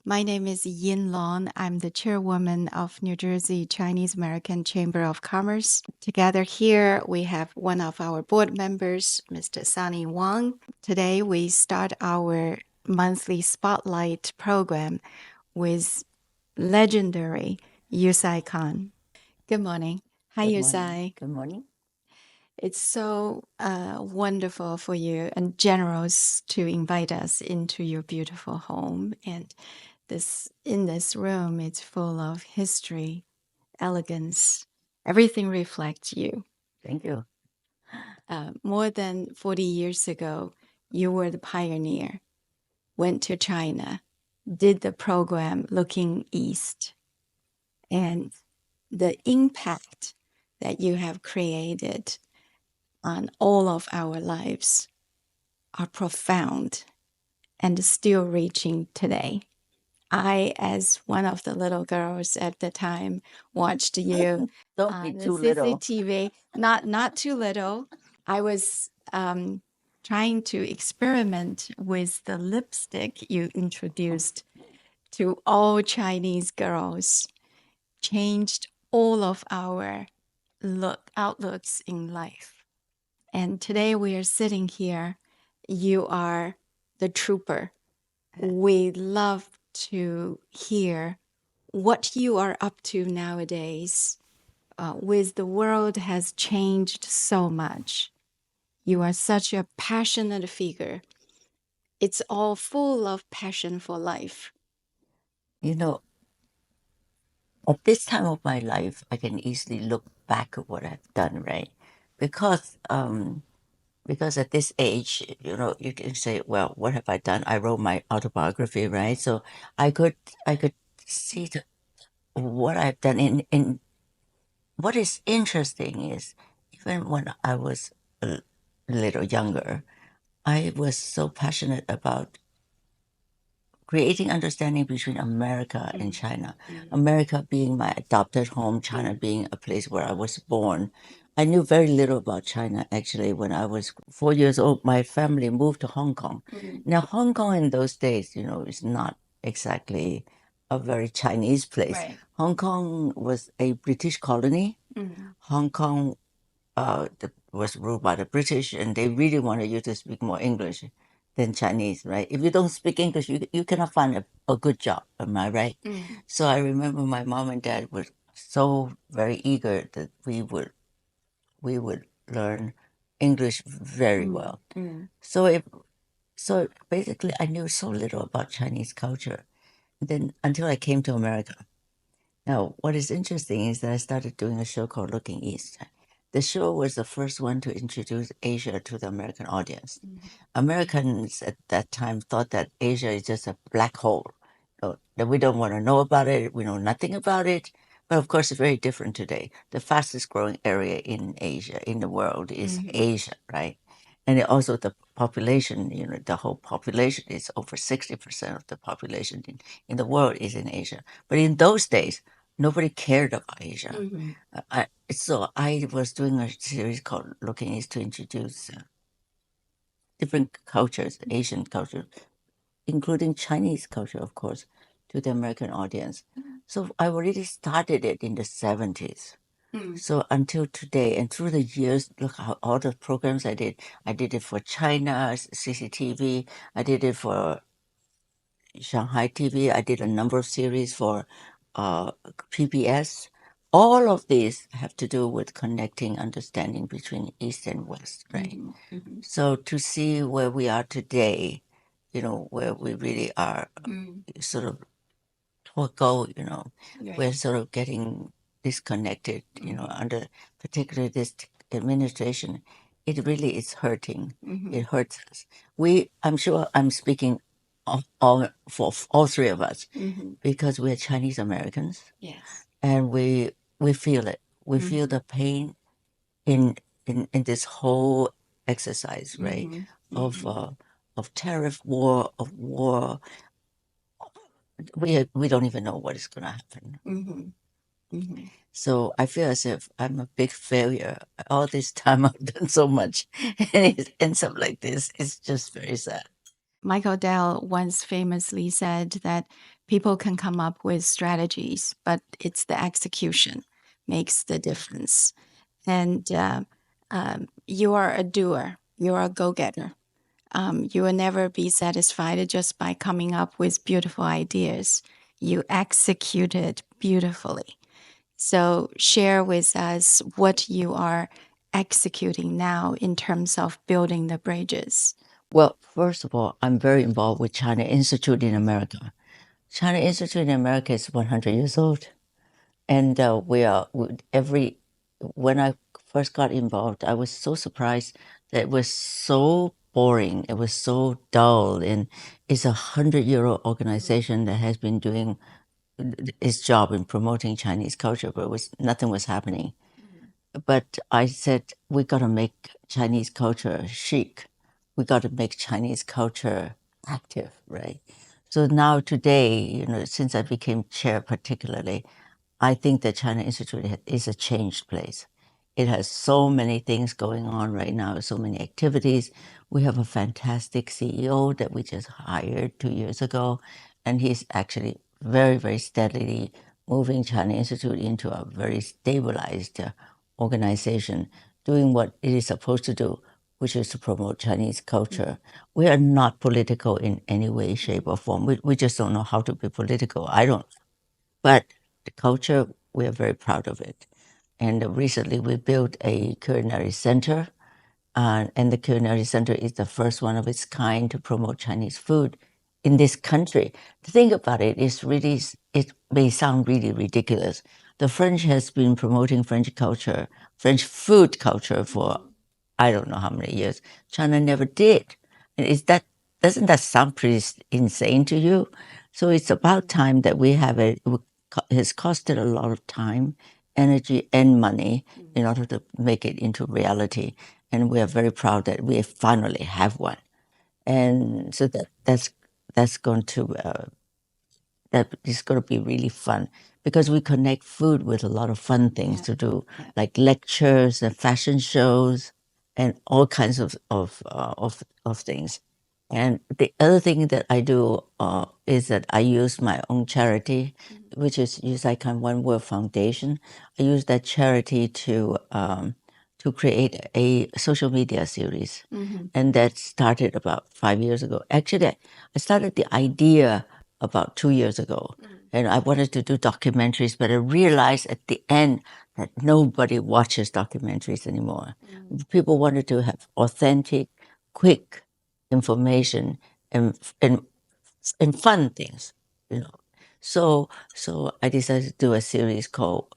My name is Yin Long. I'm the chairwoman of New Jersey Chinese American Chamber of Commerce. Together here, we have one of our board members, Mr. Sunny Wang. Today, we start our monthly spotlight program with legendary Yue Sai Kan. Good morning. Hi, Good Yue morning. Sai. Good morning. It's so wonderful for you and generous to invite us into your beautiful home. And in this room, it's full of history, elegance. Everything reflects you. Thank you. More than 40 years ago, you were the pioneer, went to China, did the program Looking East, and the impact that you have created on all of our lives are profound and still reaching today. I, as one of the little girls at the time, watched you Don't on be the too little. CCTV. Not too little. I was trying to experiment with the lipstick you introduced to all Chinese girls, changed all of our outlooks in life. And today we are sitting here. You are the trooper. We love to hear what you are up to nowadays. With the world has changed so much. You are such a passionate figure. It's all full of passion for life. You know, at this time of my life, I can easily look back at what I've done, right? Because at this age, you can say, well, what have I done? I wrote my autobiography, right? So I could see what I've done. In what is interesting is even when I was a little younger, I was so passionate about creating understanding between America and China. America being my adopted home, China being a place where I was born. I knew very little about China actually. When I was 4 years old, my family moved to Hong Kong. Now, Hong Kong in those days, is not exactly a very Chinese place. Right. Hong Kong was a British colony. Hong Kong was ruled by the British, and they really wanted you to speak more English than Chinese, right? If you don't speak English, you cannot find a good job. Am I right? So I remember my mom and dad were so very eager that we would learn English very well. So basically, I knew so little about Chinese culture. Then until I came to America. Now, what is interesting is that I started doing a show called Looking East. The show was the first one to introduce Asia to the American audience. Americans at that time thought that Asia is just a black hole, that we don't want to know about it, we know nothing about it. But of course, it's very different today. The fastest growing area in Asia, in the world, is Asia, right? And also the population, the whole population is over 60% of the population in the world is in Asia. But in those days, nobody cared about Asia. So I was doing a series called Looking East to introduce different cultures, Asian culture, including Chinese culture, of course, to the American audience. So I already started it in the 70s. So until today, and through the years, look how all the programs I did. I did it for China, CCTV. I did it for Shanghai TV. I did a number of series for PBS. All of these have to do with connecting understanding between East and West, right? So to see where we are today, where we really are sort of toward goal, we're sort of getting disconnected, under particularly this administration. It really is hurting. It hurts us. I'm sure I'm speaking for all three of us because we're Chinese Americans. Yes. And we feel it. We feel the pain in this whole exercise, right? Of tariff war, of war. We don't even know what is going to happen. So I feel as if I'm a big failure. All this time I've done so much, and it ends up like this. It's just very sad. Michael Dell once famously said that people can come up with strategies, but it's the execution makes the difference. And you are a doer. You are a go-getter. You will never be satisfied just by coming up with beautiful ideas. You execute it beautifully. So share with us what you are executing now in terms of building the bridges. Well, first of all, I'm very involved with China Institute in America. China Institute in America is 100 years old. And when I first got involved, I was so surprised that it was so boring. It was so dull. And it's a 100-year-old organization that has been doing its job in promoting Chinese culture, but nothing was happening. But I said, we got to make Chinese culture chic. We got to make Chinese culture active, right? So now today, since I became chair particularly, I think the China Institute is a changed place. It has so many things going on right now, so many activities. We have a fantastic CEO that we just hired 2 years ago, and he's actually very, very steadily moving China Institute into a very stabilized organization, doing what it is supposed to do, which is to promote Chinese culture. We are not political in any way, shape, or form. We just don't know how to be political. I don't. But the culture, we are very proud of it. And recently we built a culinary center, and the culinary center is the first one of its kind to promote Chinese food in this country. The thing about it is really, it may sound really ridiculous. The French has been promoting French culture, French food culture for I don't know how many years. China never did. And doesn't that sound pretty insane to you? So it's about time that we have it. It has costed a lot of time, energy, and money in order to make it into reality. And we are very proud that we finally have one. And so that's going to that is going to be really fun because we connect food with a lot of fun things to do, like lectures and fashion shows and all kinds of things. And the other thing that I do is that I use my own charity, which is Yue Sai Kan One World Foundation. I use that charity to create a social media series, and that started about 5 years ago. Actually, I started the idea about 2 years ago, and I wanted to do documentaries, but I realized at the end that nobody watches documentaries anymore. People wanted to have authentic, quick information and fun things, you know. So I decided to do a series called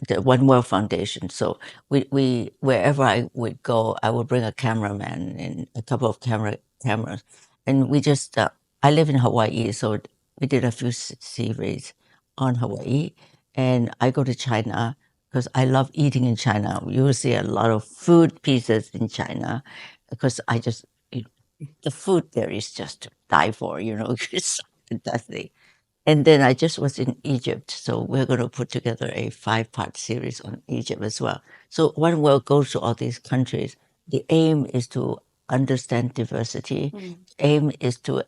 the One World Foundation. So we wherever I would go, I would bring a cameraman and a couple of cameras, and we just I live in Hawaii, so we did a few series on Hawaii, and I go to China because I love eating in China. You will see a lot of food pieces in China because the food there is just to die for, it's so fantastic. And then I just was in Egypt, so we're going to put together a 5-part series on Egypt as well. So One World goes to all these countries. The aim is to understand diversity. Aim is to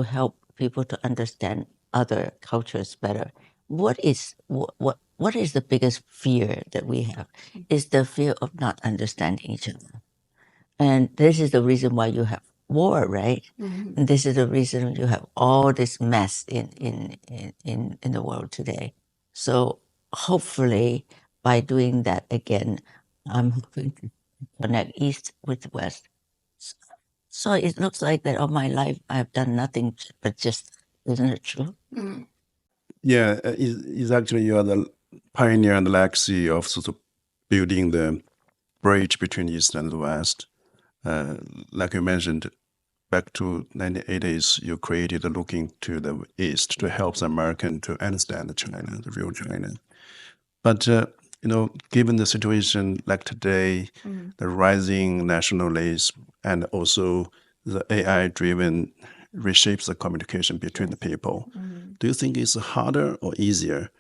help people to understand other cultures better. What is the biggest fear that we have? Is the fear of not understanding each other. And this is the reason why you have war, right? And this is the reason you have all this mess in the world today. So hopefully by doing that again, I'm hoping to connect East with West. So it looks like that all my life I've done nothing but just, isn't it true? Yeah, is actually you are the pioneer and legacy of sort of building the bridge between East and the West. Like you mentioned, back to 1980s, you created Looking to the East to help the American to understand China, the real China. But given the situation like today, the rising nationalism and also the AI-driven reshapes the communication between the people. Do you think it's harder or easier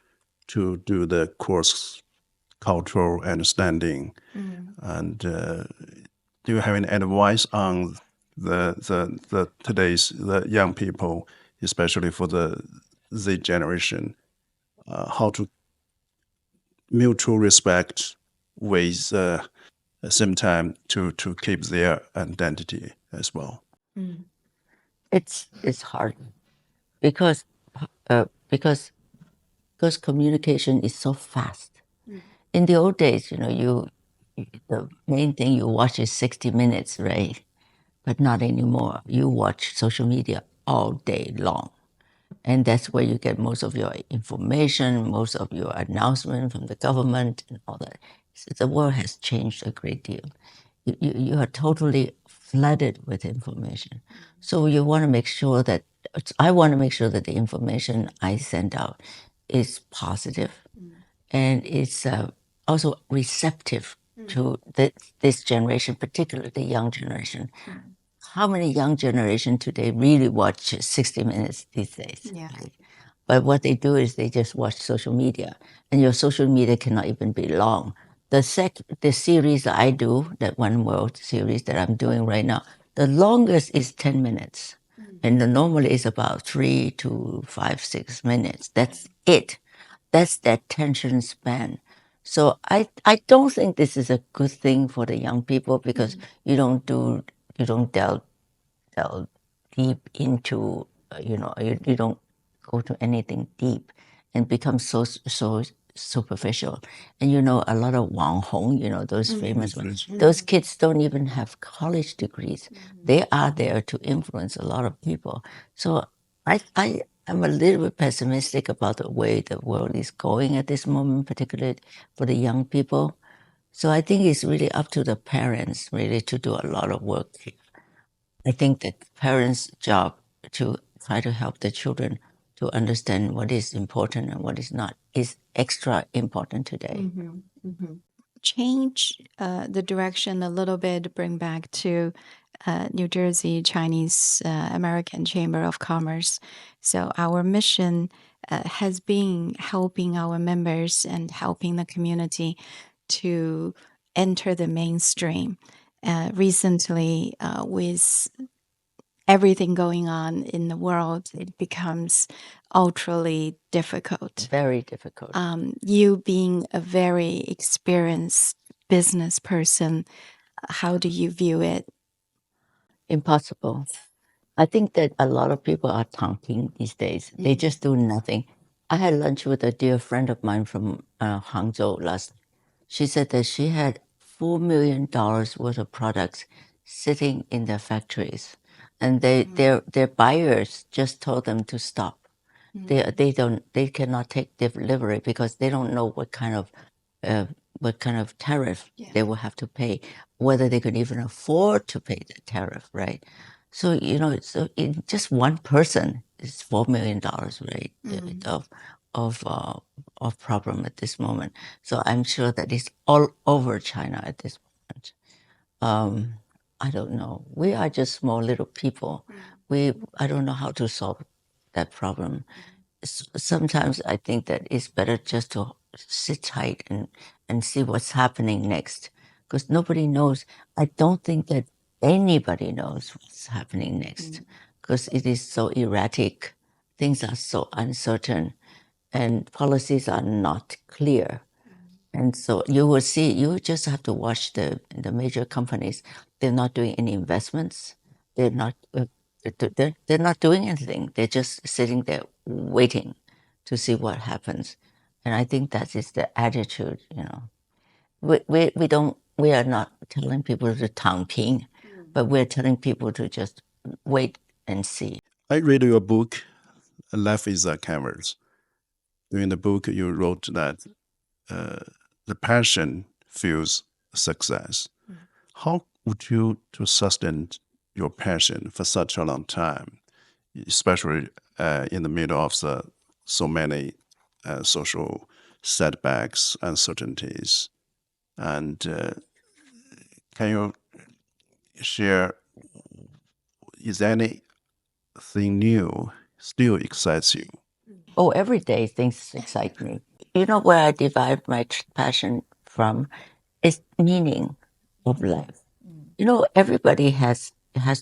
to do the cross-cultural understanding? And do you have any advice on the today's the young people, especially for the the generation how to mutual respect with at the same time to keep their identity as well. It's hard because because communication is so fast. In the old days, the main thing you watch is 60 Minutes, right? But not anymore. You watch social media all day long. And that's where you get most of your information, most of your announcement from the government and all that. So the world has changed a great deal. You are totally flooded with information. So you want to make sure that, I want to make sure that the information I send out is positive and it's also receptive to this generation, particularly the young generation. How many young generation today really watch 60 Minutes these days? Yeah. Right? But what they do is they just watch social media, and your social media cannot even be long. The series that I do, that One World series that I'm doing right now, the longest is 10 minutes. And the normally is about 3 to 5, 6 minutes. That's it. That's the attention span. So I don't think this is a good thing for the young people because you don't delve deep into you don't go to anything deep and become so superficial. And a lot of Wang Hong, those famous ones, those kids don't even have college degrees. They are there to influence a lot of people. So I'm a little bit pessimistic about the way the world is going at this moment, particularly for the young people. So I think it's really up to the parents really to do a lot of work. I think that parents' job to try to help the children to understand what is important and what is not is extra important today. Change the direction a little bit, bring back to New Jersey Chinese American Chamber of Commerce. So our mission has been helping our members and helping the community to enter the mainstream. Recently, with everything going on in the world, it becomes ultra difficult. Very difficult. You being a very experienced business person, how do you view it? Impossible. I think that a lot of people are tanking these days. They just do nothing. I had lunch with a dear friend of mine from Hangzhou last. She said that she had $4 million worth of products sitting in their factories, and their buyers just told them to stop. They cannot take delivery because they don't know what kind of tariff they will have to pay, whether they could even afford to pay the tariff, right? So so in just one person is $4 million, right, of problem at this moment. So I'm sure that it's all over China at this moment. I don't know. We are just small little people. I don't know how to solve that problem. Sometimes I think that it's better just to sit tight and see what's happening next, because nobody knows. I don't think that anybody knows what's happening next, because it is so erratic. Things are so uncertain, and policies are not clear. And so you will see, you just have to watch the major companies. They're not doing any investments. They're not they're not doing anything. They're just sitting there waiting to see what happens. And I think that is the attitude, we are not telling people to 躺平, but we're telling people to just wait and see. I read your book, Life is a Canvas. In the book, you wrote that the passion fuels success. How would you to sustain your passion for such a long time, especially in the middle of so many social setbacks, uncertainties? And can you share, is anything new still excites you? Oh, every day things excite me. You know where I derive my passion from is meaning of life. Everybody has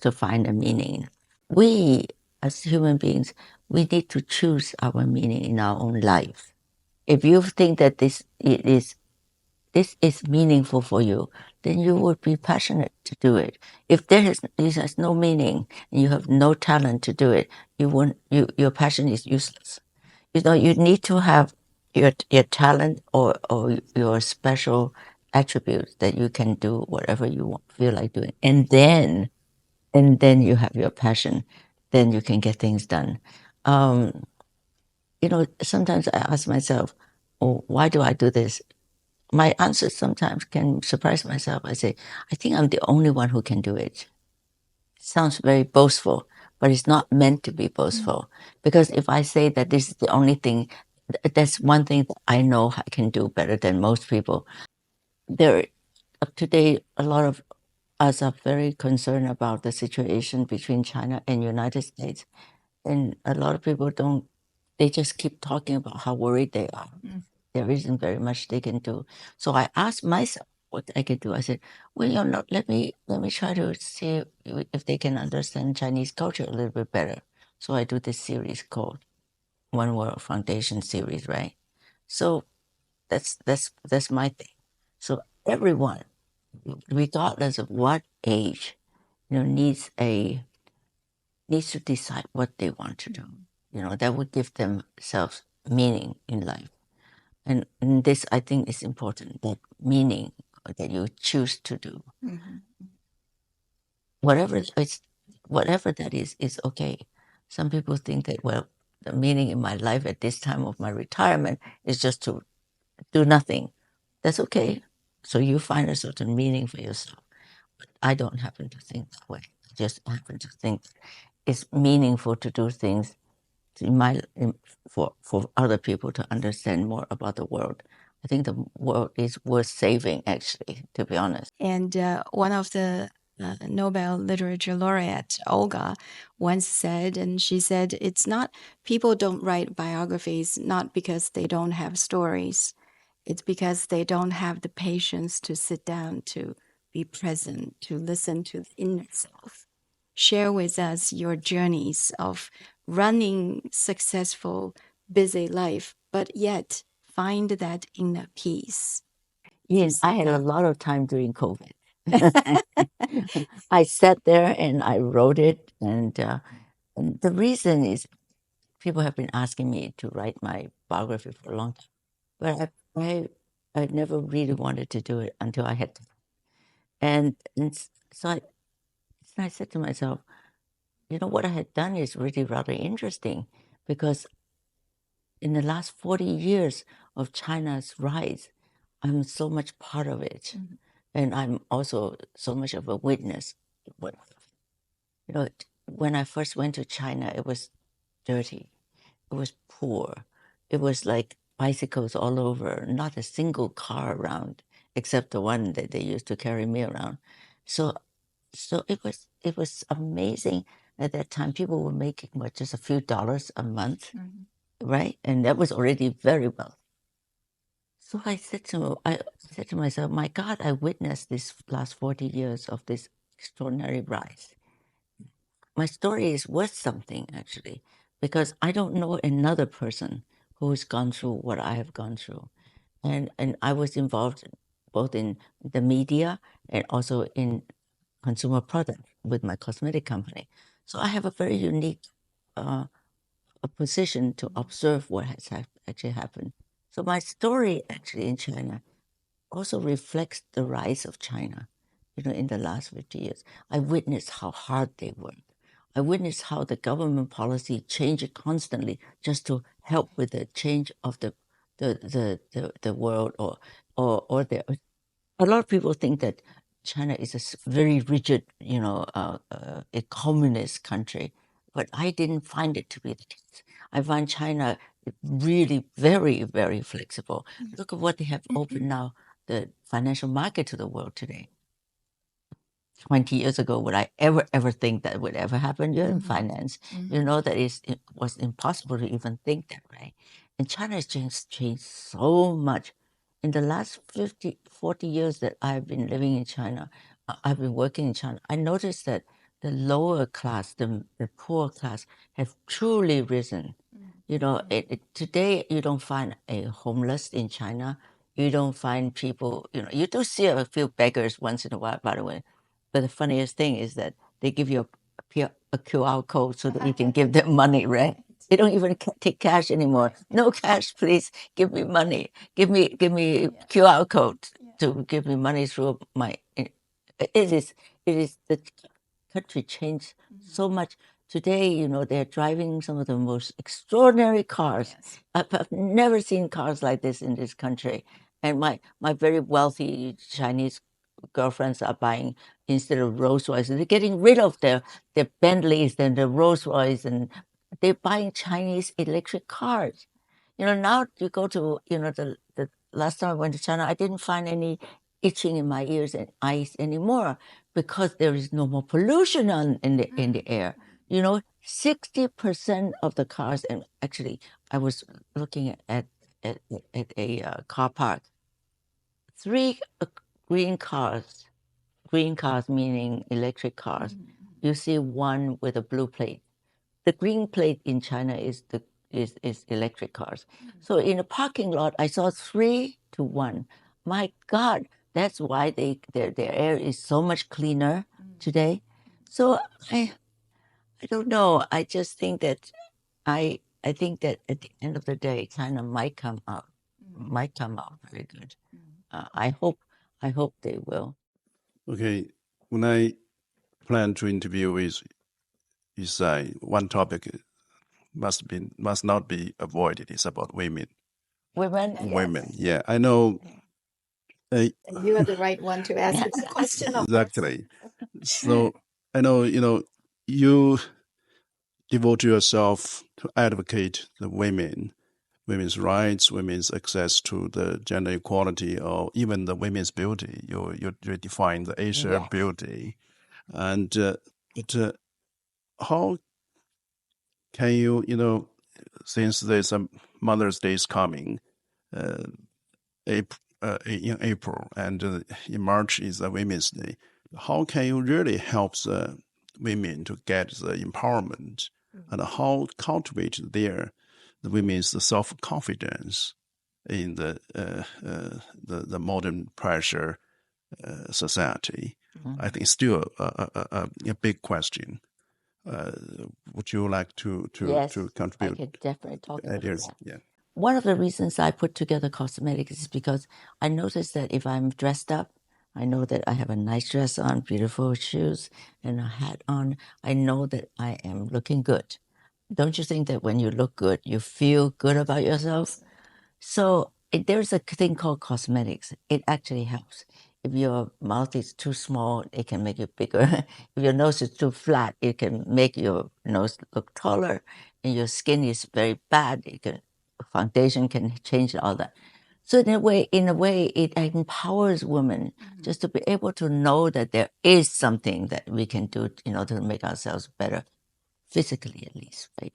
to find a meaning. We, as human beings, we need to choose our meaning in our own life. If you think that this is meaningful for you, then you would be passionate to do it. If this has no meaning and you have no talent to do it, your passion is useless. You need to have your talent or your special attributes that you can do whatever you feel like doing, and then you have your passion, then you can get things done. Sometimes I ask myself, oh, why do I do this? My answers sometimes can surprise myself. I say, I think I'm the only one who can do it. Sounds very boastful, but it's not meant to be boastful. Because if I say that this is the only thing, that's one thing that I know I can do better than most people. Today, a lot of us are very concerned about the situation between China and United States. And a lot of people they just keep talking about how worried they are. There isn't very much they can do. So I asked myself what I could do. I said, well, let me try to see if they can understand Chinese culture a little bit better. So I do this series called One World Foundation series, right? So that's my thing. So everyone, regardless of what age, needs to decide what they want to do. That would give themselves meaning in life. And this, I think, is important, that meaning that you choose to do. Whatever that is okay. Some people think that, well, the meaning in my life at this time of my retirement is just to do nothing. That's okay. So you find a certain meaning for yourself. But I don't happen to think that way. I just happen to think it's meaningful to do things for other people to understand more about the world. I think the world is worth saving, actually, to be honest. And one of the Nobel Literature laureate, Olga, once said, and she said, it's not, people don't write biographies not because they don't have stories. It's because they don't have the patience to sit down, to be present, to listen to the inner self. Share with us your journeys of running successful, busy life, but yet find that inner peace. Yes, I had a lot of time during COVID. I sat there and I wrote it, and the reason is people have been asking me to write my biography for a long time, but I never really wanted to do it until I had to. And so I said to myself, what I had done is really rather interesting, because in the last 40 years of China's rise, I'm so much part of it. And I'm also so much of a witness. When I first went to China, it was dirty. It was poor. It was like bicycles all over, not a single car around, except the one that they used to carry me around. So it was amazing. At that time, people were making just a few dollars a month, right? And that was already very well. So I said to myself, my God, I witnessed this last 40 years of this extraordinary rise. My story is worth something, actually, because I don't know another person who's gone through what I have gone through. And I was involved both in the media and also in consumer product with my cosmetic company. So I have a very unique a position to observe what has actually happened. So my story actually in China also reflects the rise of China, in the last 50 years. I witnessed how hard they work. I witnessed how the government policy changed constantly just to help with the change of the world or a lot of people think that China is a very rigid, a communist country, but I didn't find it to be the case. I find China really very, very flexible. Look at what they have opened now, the financial market to the world today. 20 years ago, would I ever think that would ever happen? You're in finance. You know that it was impossible to even think that, right? And China has changed so much. In the last 40 years that I've been living in China, I've been working in China, I noticed that the lower class, the poor class, have truly risen. You know, today you don't find a homeless in China. You don't find people, you know, you do see a few beggars once in a while, by the way. But the funniest thing is that they give you a QR code so that you can give them money, right? They don't even take cash anymore. No cash, please. Give me money. Give me QR code to give me money through my. It is the country changed so much. Today, you know, they're driving some of the most extraordinary cars. Yes. I've never seen cars like this in this country. And my very wealthy Chinese girlfriends are buying, instead of Rolls Royce, they're getting rid of their Bentleys and the Rolls Royce, and they're buying Chinese electric cars. You know, now you go to, you know, the last time I went to China, I didn't find any itching in my ears and eyes anymore because there is no more pollution in the air. You know, 60% of the cars, and actually, I was looking at a car park. 3 green cars meaning electric cars. You see one with a blue plate. The green plate in China is electric cars. So in a parking lot, I saw 3 to 1. My God, that's why their air is so much cleaner today. So I don't know. I just think that I think that at the end of the day, China might come out very good. I hope they will. Okay, when I plan to interview with Yue Sai, one topic must not be avoided. It's about women. Women, Women, yeah, I know. And you are the right one to ask this question. Exactly. So I know, you know, you devote yourself to advocate the women's rights, women's access to the gender equality, or even the women's beauty. You define the Asia beauty, and but how can you, you know, since there's a Mother's Day is coming, in April, and in March is a Women's Day. How can you really help the women to get the empowerment, and how cultivate the women's self-confidence in the modern pressure society? I think it's still a big question. Would you like to contribute? I could definitely talk about Ideas? that. Yeah. One of the reasons I put together cosmetics is because I noticed that if I'm dressed up, I know that I have a nice dress on, beautiful shoes, and a hat on. I know that I am looking good. Don't you think that when you look good, you feel good about yourself? So there's a thing called cosmetics. It actually helps. If your mouth is too small, it can make it bigger. If your nose is too flat, it can make your nose look taller. And your skin is very bad, foundation can change all that. So in a way, it empowers women just to be able to know that there is something that we can do in order to make ourselves better, physically at least, right?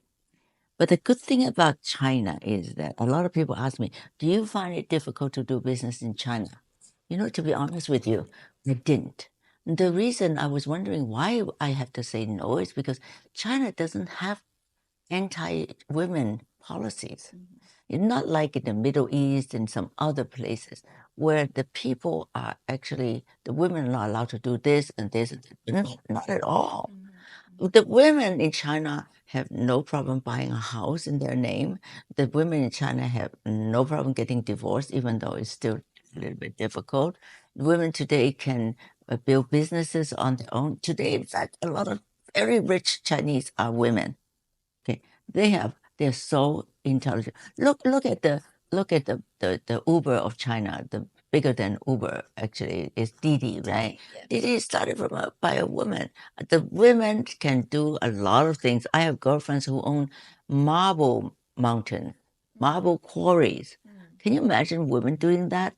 But the good thing about China is that a lot of people ask me, do you find it difficult to do business in China? You know, to be honest with you, I didn't. The reason I was wondering why I have to say no is because China doesn't have anti-women policies. It's not like in the Middle East and some other places where the people are actually, the women are not allowed to do this and this. No, not at all. The women in China have no problem buying a house in their name. The women in China have no problem getting divorced, even though it's still a little bit difficult. Women today can build businesses on their own. Today, in fact, a lot of very rich Chinese are women. Okay, they're so intelligent. Look at the Uber of China. The bigger than Uber actually is Didi, right? Yes. Didi started by a woman. The women can do a lot of things. I have girlfriends who own marble mountain, marble quarries. Can you imagine women doing that?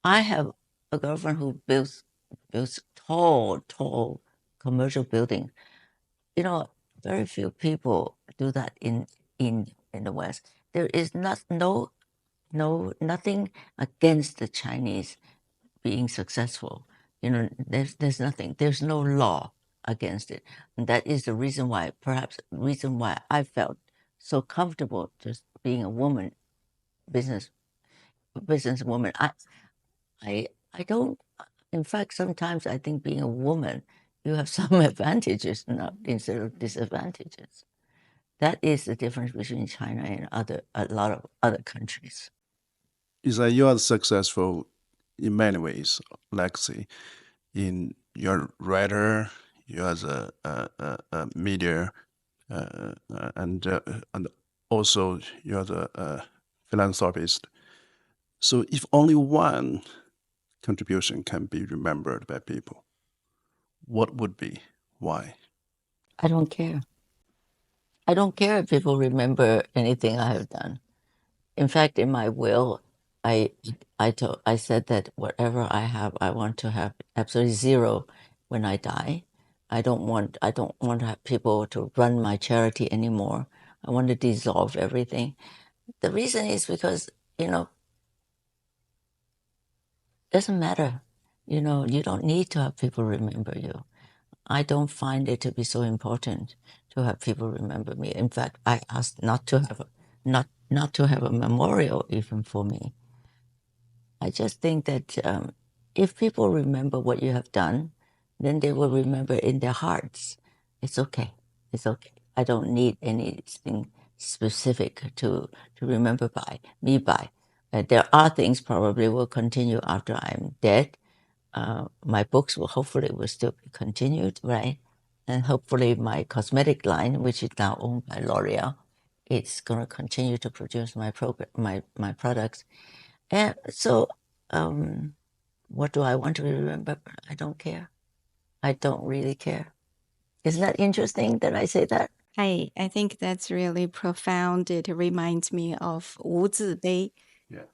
I have a girlfriend who builds tall commercial buildings. You know, very few people do that in the West. There is nothing against the Chinese being successful. You know, there's nothing. There's no law against it. And that is the reason why, perhaps the reason why I felt so comfortable just being a woman, businesswoman. I don't, in fact, sometimes I think being a woman, you have some advantages instead of disadvantages. That is the difference between China and a lot of other countries. Is that you are successful in many ways, Lexi. In your writer, you as a media, and also you as a philanthropist. So if only one contribution can be remembered by people, what would be? Why? I don't care. I don't care if people remember anything I have done. In fact, in my will, I said that whatever I have, I want to have absolutely zero when I die. I don't want to have people to run my charity anymore. I want to dissolve everything. The reason is because, doesn't matter. You don't need to have people remember you. I don't find it to be so important to have people remember me. In fact, I asked not to have a memorial even for me. I just think that if people remember what you have done, then they will remember in their hearts. It's okay. It's okay. I don't need anything specific to remember me by. There are things probably will continue after I'm dead. My books will still be continued, right? And hopefully my cosmetic line, which is now owned by L'Oreal, it's going to continue to produce my products. And so, what do I want to remember? I don't care. I don't really care. Isn't that interesting that I say that? I think that's really profound. It reminds me of 无字碑, Yeah.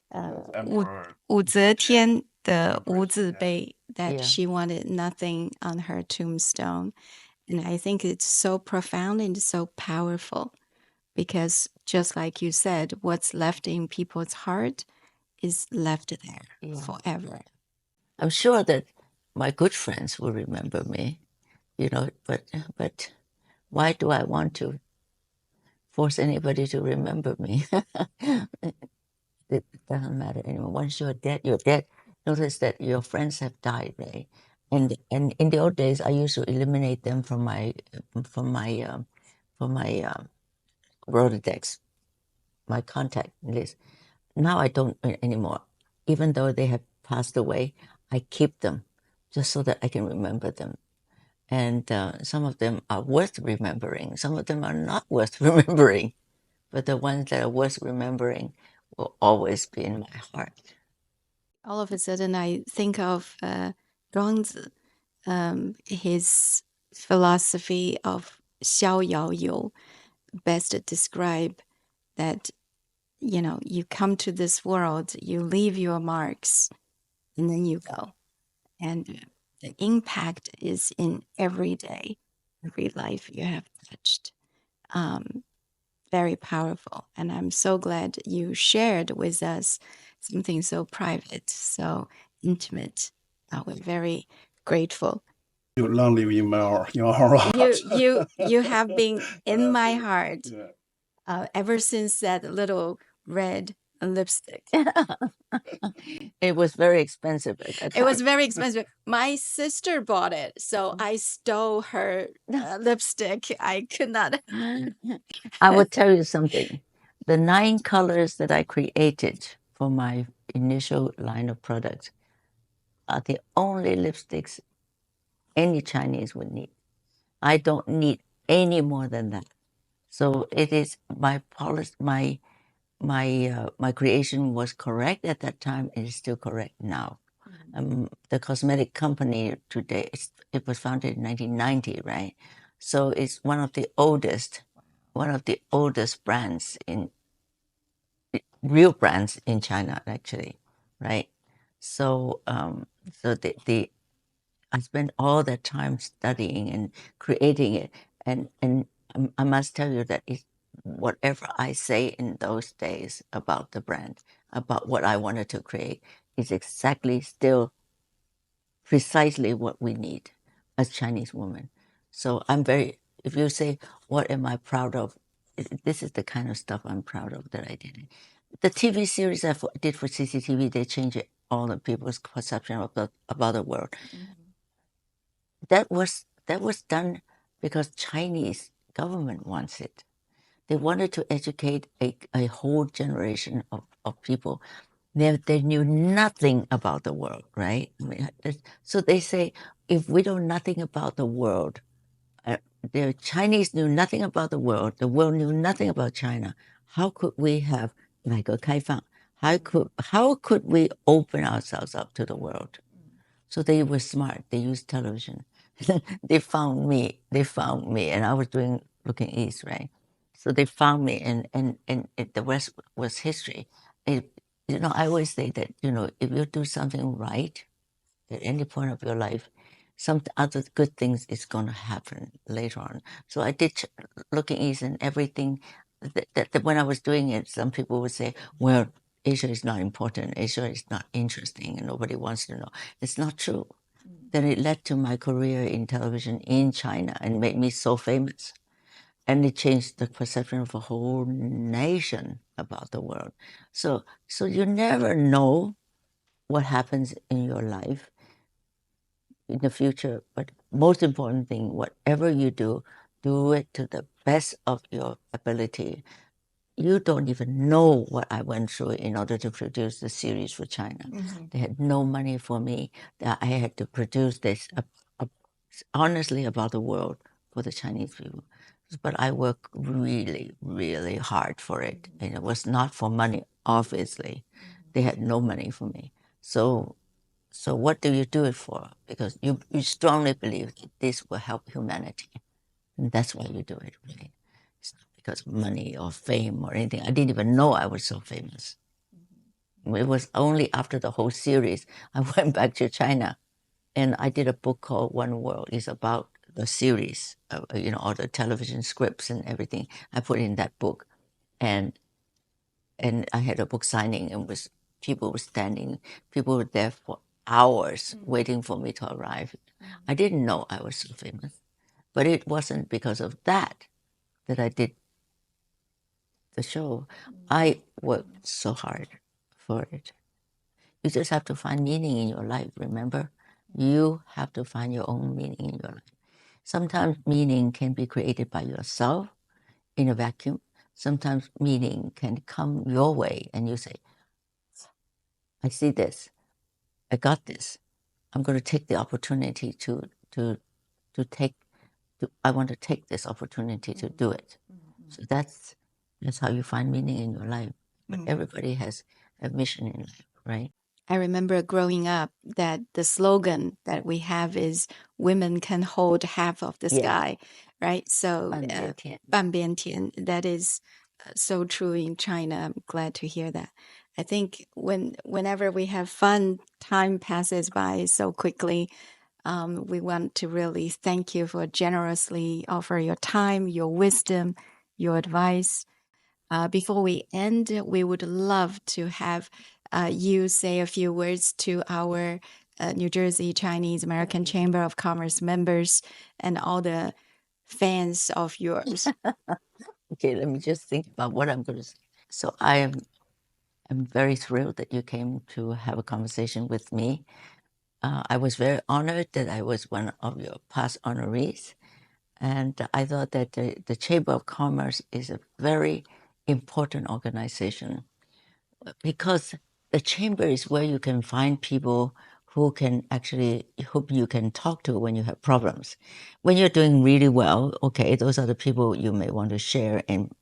武则天的无字碑, that Yeah. she wanted nothing on her tombstone. And I think it's so profound and so powerful because just like you said, what's left in people's heart is left there forever. I'm sure that my good friends will remember me, but why do I want to force anybody to remember me? It doesn't matter anymore. Once you're dead, you're dead. Notice that your friends have died, right? And in the old days, I used to eliminate them from my Rolodex, my contact list. Now I don't anymore. Even though they have passed away, I keep them just so that I can remember them. And some of them are worth remembering. Some of them are not worth remembering. But the ones that are worth remembering will always be in my heart. All of a sudden, I think of Zhuangzi, his philosophy of 逍遥游 best describe that, you come to this world, you leave your marks, and then you go. And the impact is in every day, every life you have touched. Very powerful. And I'm so glad you shared with us something so private, so intimate. We're very grateful. You long live in your heart. You have been in my heart ever since that little red lipstick. It was very expensive at that time. It was very expensive. My sister bought it, so I stole her lipstick. I could not. I will tell you something. The 9 colors that I created for my initial line of products are the only lipsticks any Chinese would need. I don't need any more than that. So it is my policy. My creation was correct at that time. It is still correct now. The cosmetic company today, it was founded in 1990, right? So it's one of the oldest brands real brands in China, actually, right? So I spent all that time studying and creating it, and I must tell you that whatever I say in those days about the brand, about what I wanted to create, is exactly still precisely what we need as Chinese women. So if you say, what am I proud of? This is the kind of stuff I'm proud of that I did. The TV series I did for CCTV, they changed all the people's perception about the world. That was done because Chinese government wants it. They wanted to educate a whole generation of people. They knew nothing about the world, right? I mean, so they say, if we know nothing about the world, the Chinese knew nothing about the world knew nothing about China, how could we have like a kaifang? How could we open ourselves up to the world? So they were smart. They used television. They found me, and I was doing Looking East, right? So they found me, and the rest was history. I always say that, if you do something right at any point of your life, some other good things is going to happen later on. So I did Looking East, and everything that when I was doing it, some people would say, well, Asia is not important, Asia is not interesting, and nobody wants to know. It's not true. Then it led to my career in television in China and made me so famous. And it changed the perception of a whole nation about the world. So you never know what happens in your life in the future. But most important thing, whatever you do it to the best of your ability. You don't even know what I went through in order to produce the series for China. They had no money for me. That I had to produce this honestly about the world for the Chinese people. But I worked really, really hard for it. And it was not for money, obviously. They had no money for me. So what do you do it for? Because you strongly believe that this will help humanity. And that's why you do it, really. It's not because of money or fame or anything. I didn't even know I was so famous. It was only after the whole series I went back to China, and I did a book called One World. It's about the series, all the television scripts and everything. I put in that book, and I had a book signing, and people were standing. People were there for hours waiting for me to arrive. I didn't know I was so famous, but it wasn't because of that I did the show. I worked so hard for it. You just have to find meaning in your life, remember? You have to find your own meaning in your life. Sometimes meaning can be created by yourself in a vacuum. Sometimes meaning can come your way and you say, I see this, I got this. I'm going to take the opportunity I want to take this opportunity to do it. So that's how you find meaning in your life. But everybody has a mission in life, right? I remember growing up that the slogan that we have is women can hold half of the sky, right? So 半边天, that is so true in China. I'm glad to hear that. I think whenever we have fun, time passes by so quickly. We want to really thank you for generously offer your time, your wisdom, your advice. Before we end, we would love to have you say a few words to our New Jersey Chinese American Chamber of Commerce members and all the fans of yours. Okay, let me just think about what I'm going to say. So I'm very thrilled that you came to have a conversation with me. I was very honored that I was one of your past honorees. And I thought that the Chamber of Commerce is a very important organization because the chamber is where you can find people who you can talk to when you have problems. When you're doing really well, okay, those are the people you may want to share and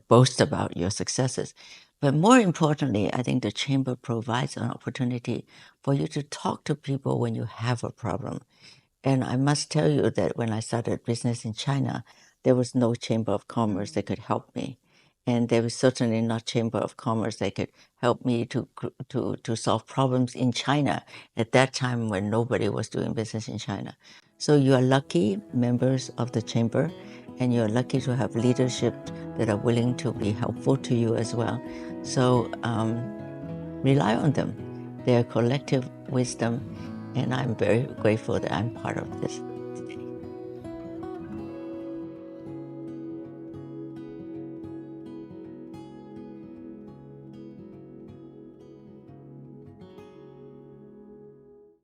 boast about your successes. But more importantly, I think the chamber provides an opportunity for you to talk to people when you have a problem. And I must tell you that when I started business in China, there was no chamber of commerce that could help me. And there was certainly not chamber of commerce that could help me to solve problems in China at that time when nobody was doing business in China. So you are lucky members of the chamber, and you're lucky to have leadership that are willing to be helpful to you as well. So rely on them, their collective wisdom, and I'm very grateful that I'm part of this.